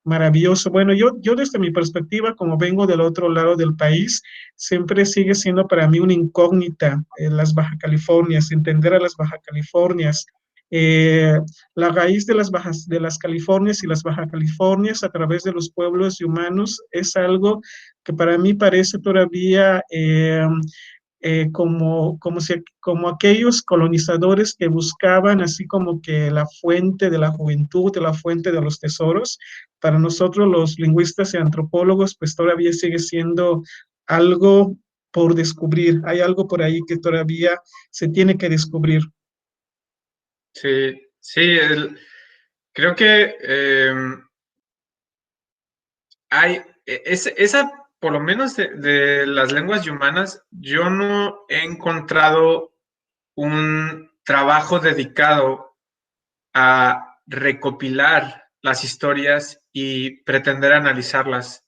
maravilloso. Bueno, yo desde mi perspectiva, como vengo del otro lado del país, siempre sigue siendo para mí una incógnita las Baja Californias, entender a las Baja Californias. Eh, la raíz de las Californias y las Baja Californias a través de los pueblos y humanos es algo que para mí parece todavía como aquellos colonizadores que buscaban así como que la fuente de la juventud, la fuente de los tesoros. Para nosotros los lingüistas y antropólogos, pues todavía sigue siendo algo por descubrir. Hay algo por ahí que todavía se tiene que descubrir. Sí, sí, creo que esa, por lo menos de las lenguas humanas, yo no he encontrado un trabajo dedicado a recopilar las historias y pretender analizarlas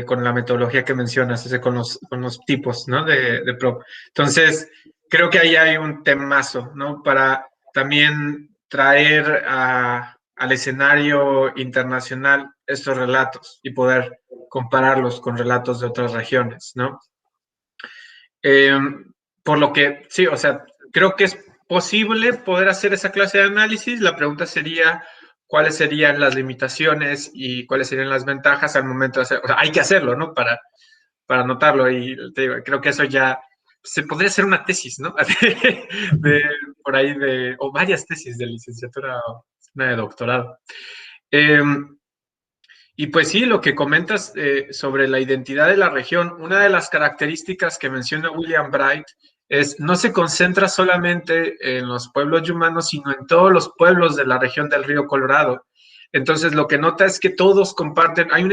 con la metodología que mencionas, con los tipos, ¿no? de prop. Entonces, creo que ahí hay un temazo, ¿no? Para también traer al escenario internacional estos relatos y poder compararlos con relatos de otras regiones, ¿no? Eh, por lo que, sí, o sea, creo que es posible poder hacer esa clase de análisis. La pregunta sería, ¿cuáles serían las limitaciones y cuáles serían las ventajas al momento de hacer? O sea, hay que hacerlo, ¿no? Para anotarlo. Y te digo, creo que eso ya se podría hacer una tesis, ¿no? Por ahí o varias tesis de licenciatura o una de doctorado. Y pues sí, lo que comentas sobre la identidad de la región, una de las características que menciona William Bright es no se concentra solamente en los pueblos yumanos, sino en todos los pueblos de la región del río Colorado. Entonces, lo que nota es que todos comparten, hay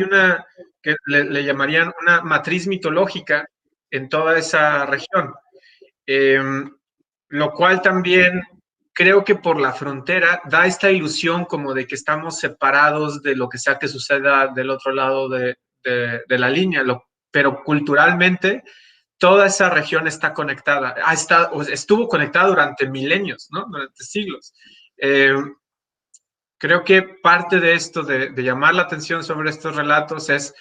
una que le llamarían una matriz mitológica en toda esa región, eh, lo cual también creo que por la frontera da esta ilusión como de que estamos separados de lo que sea que suceda del otro lado de la línea, pero culturalmente toda esa región está conectada, estuvo conectada durante milenios, ¿no? Durante siglos. Creo que parte de esto, de llamar la atención sobre estos relatos, es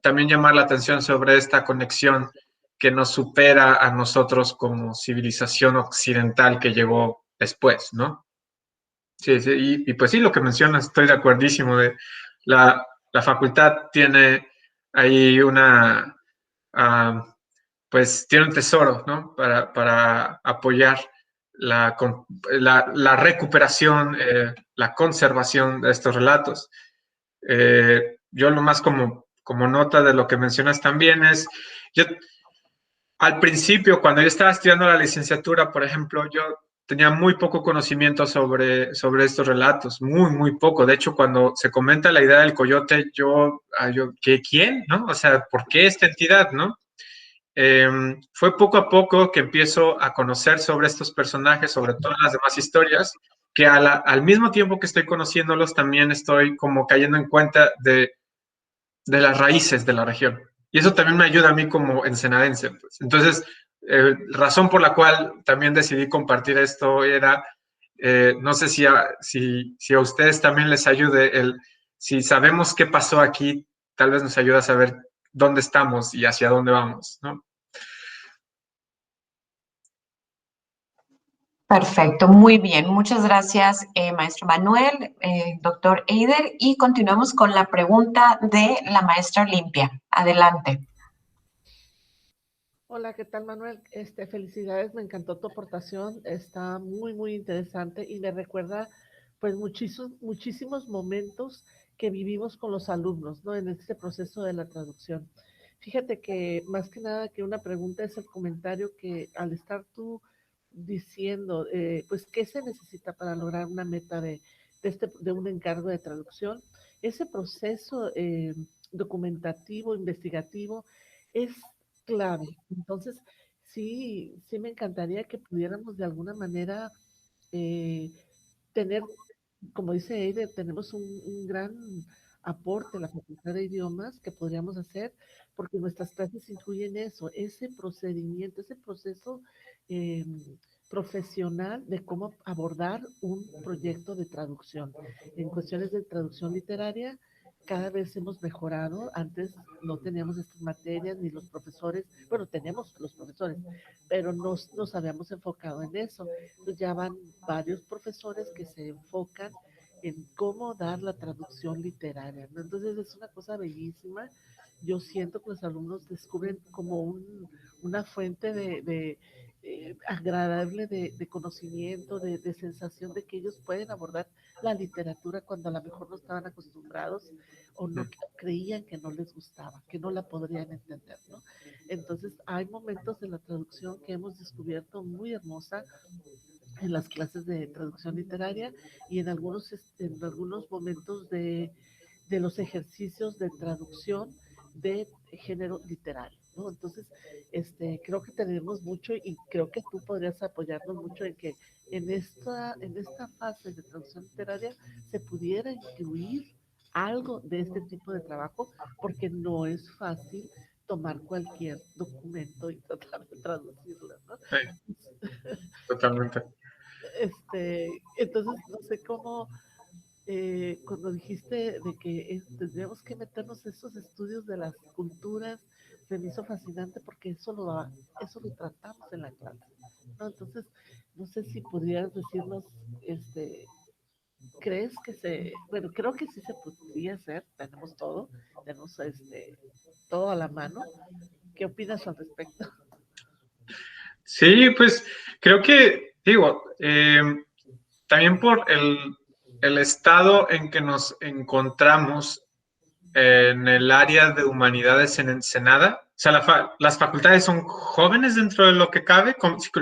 también llamar la atención sobre esta conexión que nos supera a nosotros como civilización occidental que llegó después, ¿no? Sí, sí, y pues sí, lo que mencionas, estoy de acuerdísimo. La facultad tiene ahí pues tiene un tesoro, ¿no? Para apoyar la recuperación, la conservación de estos relatos. Yo lo más como nota de lo que mencionas también es, yo al principio, cuando yo estaba estudiando la licenciatura, por ejemplo, yo tenía muy poco conocimiento sobre estos relatos, muy poco. De hecho, cuando se comenta la idea del coyote, ¿quién? ¿No? O sea, ¿por qué esta entidad? ¿No? Fue poco a poco que empiezo a conocer sobre estos personajes, sobre todas las demás historias, que al mismo tiempo que estoy conociéndolos, también estoy como cayendo en cuenta de las raíces de la región. Y eso también me ayuda a mí como ensenadense. Pues. Entonces, razón por la cual también decidí compartir esto era, no sé si a ustedes también les ayude, si sabemos qué pasó aquí, tal vez nos ayuda a saber dónde estamos y hacia dónde vamos, ¿no? Perfecto, muy bien. Muchas gracias, maestro Manuel, doctor Eider. Y continuamos con la pregunta de la maestra Olimpia. Adelante. Hola, ¿qué tal, Manuel? Felicidades, me encantó tu aportación, está muy interesante y me recuerda pues muchísimos momentos que vivimos con los alumnos, ¿no? En este proceso de la traducción. Fíjate que más que nada que una pregunta es el comentario que al estar tú diciendo, pues, ¿qué se necesita para lograr una meta de un encargo de traducción? Ese proceso documentativo, investigativo, es clave. Entonces, sí me encantaría que pudiéramos de alguna manera eh, tener, como dice Eider, tenemos un gran aporte en la Facultad de Idiomas que podríamos hacer, porque nuestras clases incluyen eso, ese procedimiento, ese proceso eh, profesional de cómo abordar un proyecto de traducción. En cuestiones de traducción literaria, cada vez hemos mejorado. Antes no teníamos estas materias ni los profesores, bueno, tenemos los profesores, pero no nos habíamos enfocado en eso. Entonces ya van varios profesores que se enfocan en cómo dar la traducción literaria, ¿no? Entonces es una cosa bellísima. Yo siento que los alumnos descubren como una fuente agradable de conocimiento, de sensación de que ellos pueden abordar la literatura cuando a lo mejor no estaban acostumbrados o no creían que no les gustaba, que no la podrían entender, ¿no? Entonces hay momentos de la traducción que hemos descubierto muy hermosa en las clases de traducción literaria y en algunos momentos de los ejercicios de traducción de género literario, ¿no? Entonces, creo que tenemos mucho y creo que tú podrías apoyarnos mucho en que en esta fase de traducción literaria se pudiera incluir algo de este tipo de trabajo, porque no es fácil tomar cualquier documento y tratar de traducirlo, ¿no? Sí, totalmente. Entonces, no sé cómo, cuando dijiste de que tendríamos que meternos en estos estudios de las culturas, se me hizo fascinante porque eso lo tratamos en la clase, ¿no? Entonces, no sé si podrías decirnos, ¿crees que bueno, creo que sí se podría hacer, tenemos todo a la mano. ¿Qué opinas al respecto? Sí, pues creo que, digo, también por el estado en que nos encontramos en el área de humanidades en Ensenada. O sea, las facultades son jóvenes dentro de lo que cabe.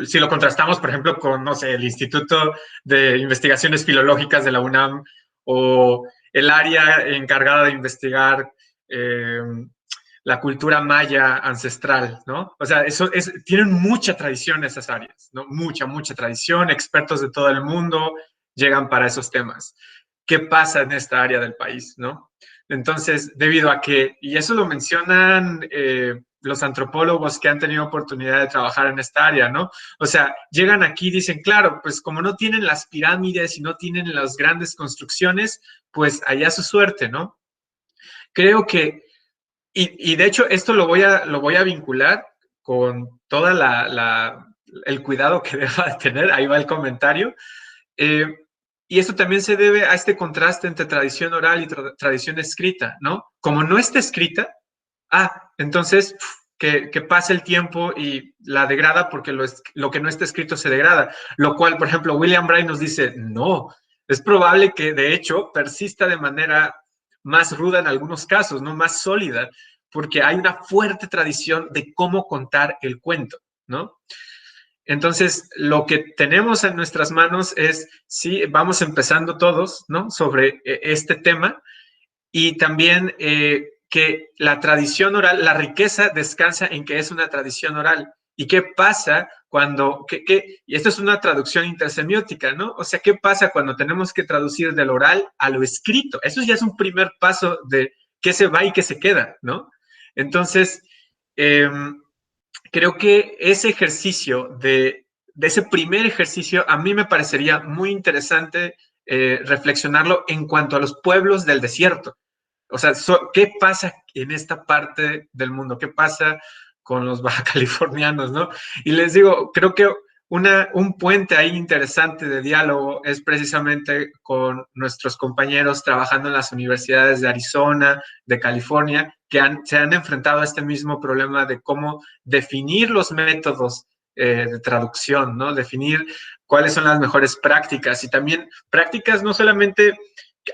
Si lo contrastamos, por ejemplo, con, no sé, el Instituto de Investigaciones Filológicas de la UNAM o el área encargada de investigar la cultura maya ancestral, ¿no? O sea, tienen mucha tradición esas áreas, ¿no? Mucha tradición, expertos de todo el mundo llegan para esos temas. ¿Qué pasa en esta área del país, no? Entonces, debido a que, y eso lo mencionan los antropólogos que han tenido oportunidad de trabajar en esta área, ¿no? O sea, llegan aquí y dicen, claro, pues como no tienen las pirámides y no tienen las grandes construcciones, pues allá su suerte, ¿no? Creo que, y de hecho esto lo voy a vincular con toda el cuidado que deba de tener, ahí va el comentario, y esto también se debe a este contraste entre tradición oral y tradición escrita, ¿no? Como no está escrita, entonces que pase el tiempo y la degrada porque lo que no está escrito se degrada. Lo cual, por ejemplo, William Bray nos dice, no, es probable que de hecho persista de manera más ruda en algunos casos, ¿no? Más sólida, porque hay una fuerte tradición de cómo contar el cuento, ¿no? Entonces, lo que tenemos en nuestras manos es, sí, vamos empezando todos, ¿no? Sobre este tema y también que la tradición oral, la riqueza descansa en que es una tradición oral. ¿Y qué pasa cuando, y esto es una traducción intersemiótica, ¿no? O sea, ¿qué pasa cuando tenemos que traducir del oral a lo escrito? Eso ya es un primer paso de qué se va y qué se queda, ¿no? Entonces, creo que ese ejercicio de ese primer ejercicio a mí me parecería muy interesante reflexionarlo en cuanto a los pueblos del desierto. O sea, ¿qué pasa en esta parte del mundo? ¿Qué pasa con los bajacalifornianos, no? Y les digo, creo que un puente ahí interesante de diálogo es precisamente con nuestros compañeros trabajando en las universidades de Arizona, de California, que se han enfrentado a este mismo problema de cómo definir los métodos de traducción, ¿no? Definir cuáles son las mejores prácticas y también prácticas no solamente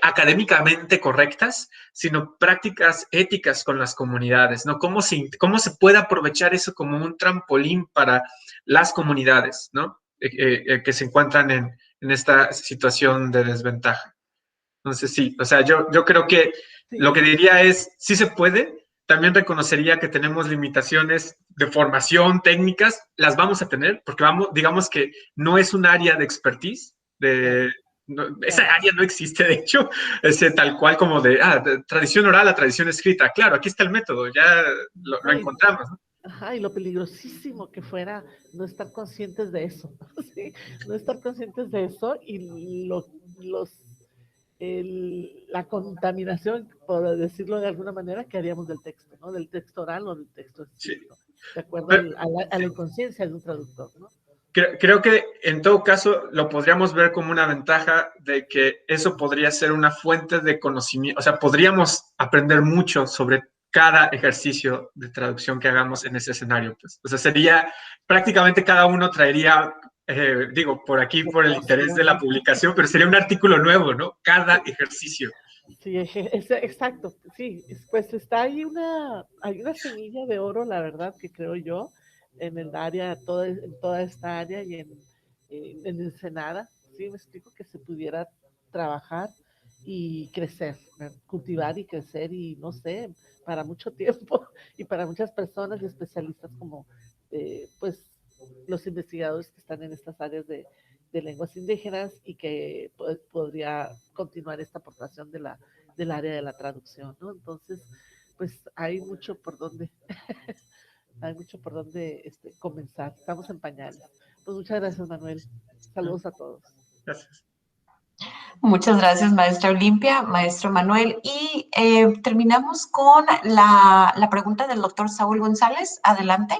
académicamente correctas, sino prácticas éticas con las comunidades, ¿no? ¿Cómo se puede aprovechar eso como un trampolín para las comunidades, ¿no? Que se encuentran en esta situación de desventaja. Entonces, sí, o sea, yo creo que lo que diría es, sí se puede, también reconocería que tenemos limitaciones de formación, técnicas, las vamos a tener, porque digamos que no es un área de expertise, esa área no existe, de hecho, tal cual como de tradición oral a tradición escrita. Claro, aquí está el método, ya lo encontramos, ¿no? Ajá, y lo peligrosísimo que fuera no estar conscientes de eso, ¿sí? No estar conscientes de eso y la contaminación, por decirlo de alguna manera, que haríamos del texto, ¿no? Del texto oral o del texto escrito, sí. De acuerdo a la inconsciencia de un traductor, ¿no? Creo que en todo caso lo podríamos ver como una ventaja de que eso podría ser una fuente de conocimiento, o sea, podríamos aprender mucho sobre cada ejercicio de traducción que hagamos en ese escenario, pues. O sea, sería prácticamente cada uno traería, por aquí, por el interés de la publicación, pero sería un artículo nuevo, ¿no? Cada ejercicio. Sí, exacto, sí, pues hay una semilla de oro, la verdad, que creo yo, en el área, en toda esta área y en Ensenada, sí, me explico, que se pudiera trabajar y crecer, cultivar y crecer y no sé, para mucho tiempo y para muchas personas y especialistas como pues los investigadores que están en estas áreas de lenguas indígenas y que podría continuar esta aportación del área de la traducción, ¿no? Entonces, pues hay mucho por donde hay mucho por donde comenzar. Estamos en pañales. Pues muchas gracias, Manuel. Saludos a todos. Gracias. Muchas gracias, maestra Olimpia, maestro Manuel. Y terminamos con la pregunta del doctor Saúl González. Adelante.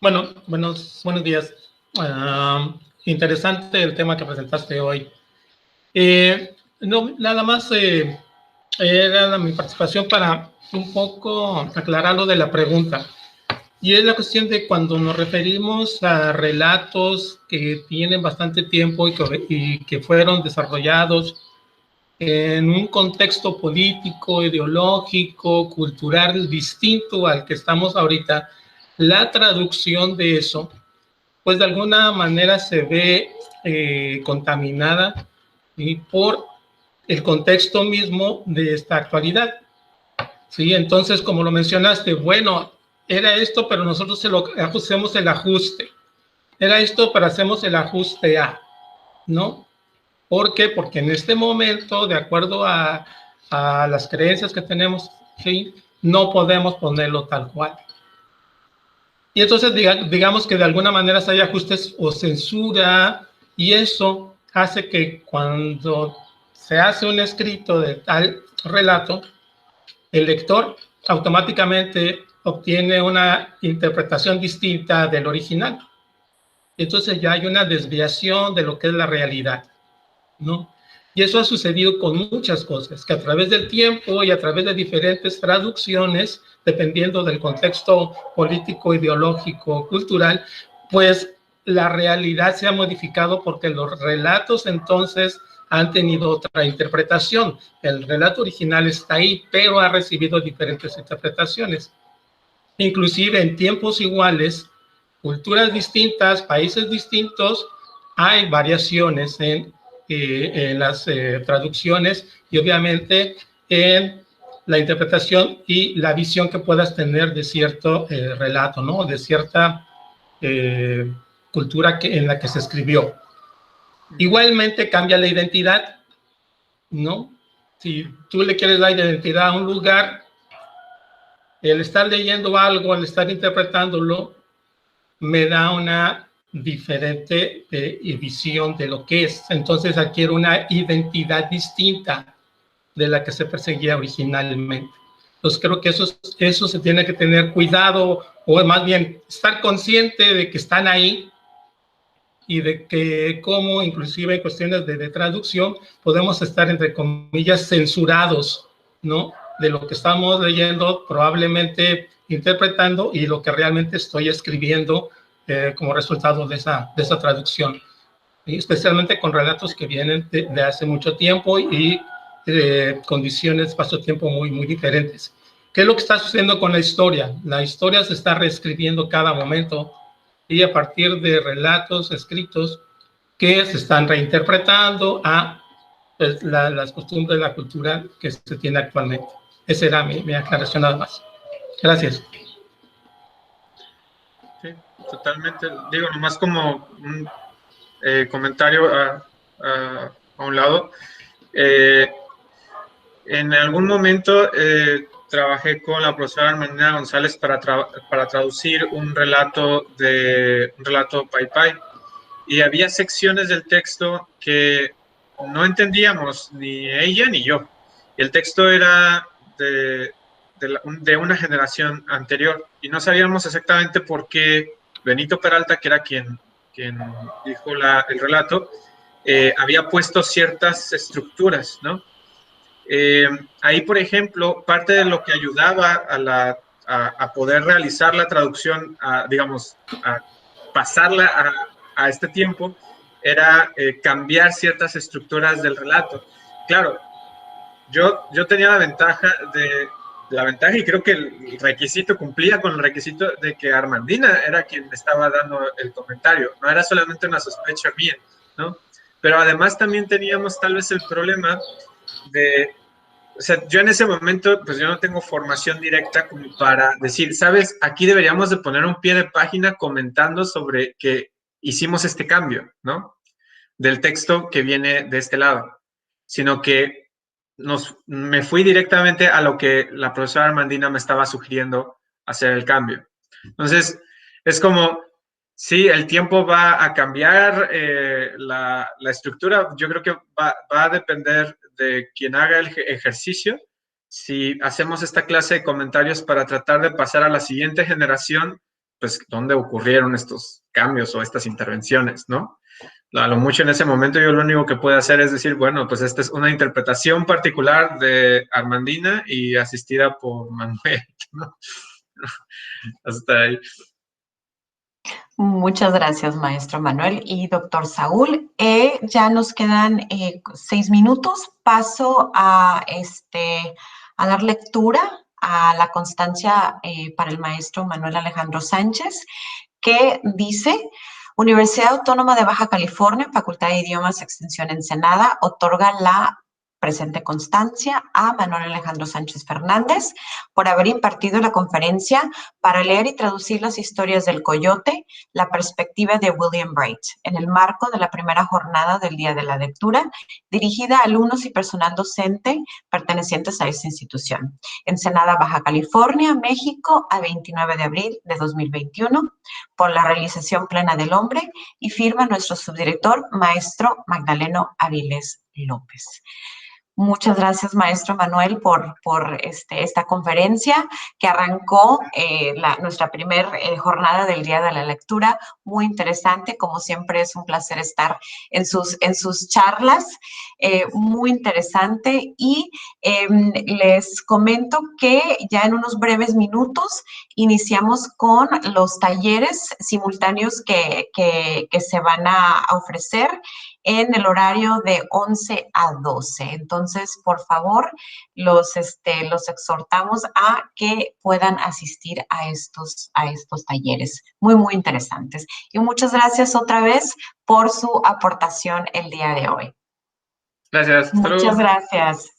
Bueno, buenos días. Interesante el tema que presentaste hoy. No, nada más era mi participación para un poco aclarar lo de la pregunta. Y es la cuestión de cuando nos referimos a relatos que tienen bastante tiempo y que fueron desarrollados en un contexto político, ideológico, cultural distinto al que estamos ahorita, la traducción de eso, pues de alguna manera se ve contaminada por el contexto mismo de esta actualidad. Sí, entonces, como lo mencionaste, bueno, era esto, pero nosotros hacemos el ajuste. Era esto, pero hacemos el ajuste a, ¿no? ¿Por qué? Porque en este momento, de acuerdo a las creencias que tenemos, ¿sí?, no podemos ponerlo tal cual. Y entonces, digamos que de alguna manera hay ajustes o censura, y eso hace que cuando se hace un escrito de tal relato, el lector automáticamente obtiene una interpretación distinta del original. Entonces ya hay una desviación de lo que es la realidad, ¿no? Y eso ha sucedido con muchas cosas, que a través del tiempo y a través de diferentes traducciones, dependiendo del contexto político, ideológico, cultural, pues la realidad se ha modificado porque los relatos entonces han tenido otra interpretación. El relato original está ahí, pero ha recibido diferentes interpretaciones. Inclusive en tiempos iguales, culturas distintas, países distintos, hay variaciones en las traducciones y obviamente en la interpretación y la visión que puedas tener de cierto relato, ¿no? De cierta cultura en la que se escribió. Igualmente cambia la identidad, ¿no? Si tú le quieres dar identidad a un lugar, el estar leyendo algo, el estar interpretándolo, me da una diferente visión de lo que es. Entonces adquiere una identidad distinta de la que se perseguía originalmente. Entonces creo que eso se tiene que tener cuidado, o más bien estar consciente de que están ahí y de que como inclusive en cuestiones de traducción podemos estar entre comillas censurados, ¿no?, de lo que estamos leyendo, probablemente interpretando, y lo que realmente estoy escribiendo como resultado de esa traducción. Y especialmente con relatos que vienen de hace mucho tiempo y condiciones espacio-tiempo muy, muy diferentes. ¿Qué es lo que está sucediendo con la historia? La historia se está reescribiendo cada momento y a partir de relatos escritos que se están reinterpretando a pues, las costumbres de la cultura que se tiene actualmente. Esa era mi aclaración nada más. Gracias. Sí, totalmente. Digo, nomás como un comentario a un lado. En algún momento trabajé con la profesora Armandina González para traducir un relato Pai Pai, y había secciones del texto que no entendíamos ni ella ni yo. El texto era de una generación anterior y no sabíamos exactamente por qué Benito Peralta, que era quien dijo el relato, había puesto ciertas estructuras, ¿no? Ahí, por ejemplo, parte de lo que ayudaba a poder realizar la traducción, digamos, a pasarla a este tiempo, era cambiar ciertas estructuras del relato. Claro, yo tenía la ventaja y creo que el requisito cumplía con el requisito de que Armandina era quien me estaba dando el comentario, no era solamente una sospecha mía, ¿no? Pero además también teníamos tal vez el problema o sea, yo en ese momento, pues yo no tengo formación directa como para decir, ¿sabes? Aquí deberíamos de poner un pie de página comentando sobre que hicimos este cambio, ¿no? Del texto que viene de este lado, sino que me fui directamente a lo que la profesora Armandina me estaba sugiriendo hacer el cambio. Entonces, es como, sí, el tiempo va a cambiar la estructura. Yo creo que va a depender de quien haga el ejercicio. Si hacemos esta clase de comentarios para tratar de pasar a la siguiente generación, pues, ¿dónde ocurrieron estos cambios o estas intervenciones, no? A lo mucho en ese momento yo lo único que puedo hacer es decir, bueno, pues esta es una interpretación particular de Armandina y asistida por Manuel, ¿no? Hasta ahí. Muchas gracias, maestro Manuel y doctor Saúl. Ya nos quedan 6 minutos. Paso a dar lectura a la constancia para el maestro Manuel Alejandro Sánchez, que dice: Universidad Autónoma de Baja California, Facultad de Idiomas, Extensión Ensenada, otorga la presente constancia a Manuel Alejandro Sánchez Fernández por haber impartido la conferencia para leer y traducir las historias del coyote, la perspectiva de William Bright, en el marco de la primera jornada del Día de la Lectura, dirigida a alumnos y personal docente pertenecientes a esta institución. Ensenada, Baja California, México, a 29 de abril de 2021, por la realización plena del hombre, y firma nuestro subdirector, maestro Magdaleno Avilés López. Muchas gracias, maestro Manuel, por esta conferencia que arrancó nuestra primera jornada del Día de la Lectura. Muy interesante, como siempre es un placer estar en sus charlas, muy interesante. Y les comento que ya en unos breves minutos iniciamos con los talleres simultáneos que se van a ofrecer en el horario de 11 a 12. Entonces, por favor, los exhortamos a que puedan asistir a estos talleres muy, muy interesantes. Y muchas gracias otra vez por su aportación el día de hoy. Gracias. Muchas gracias.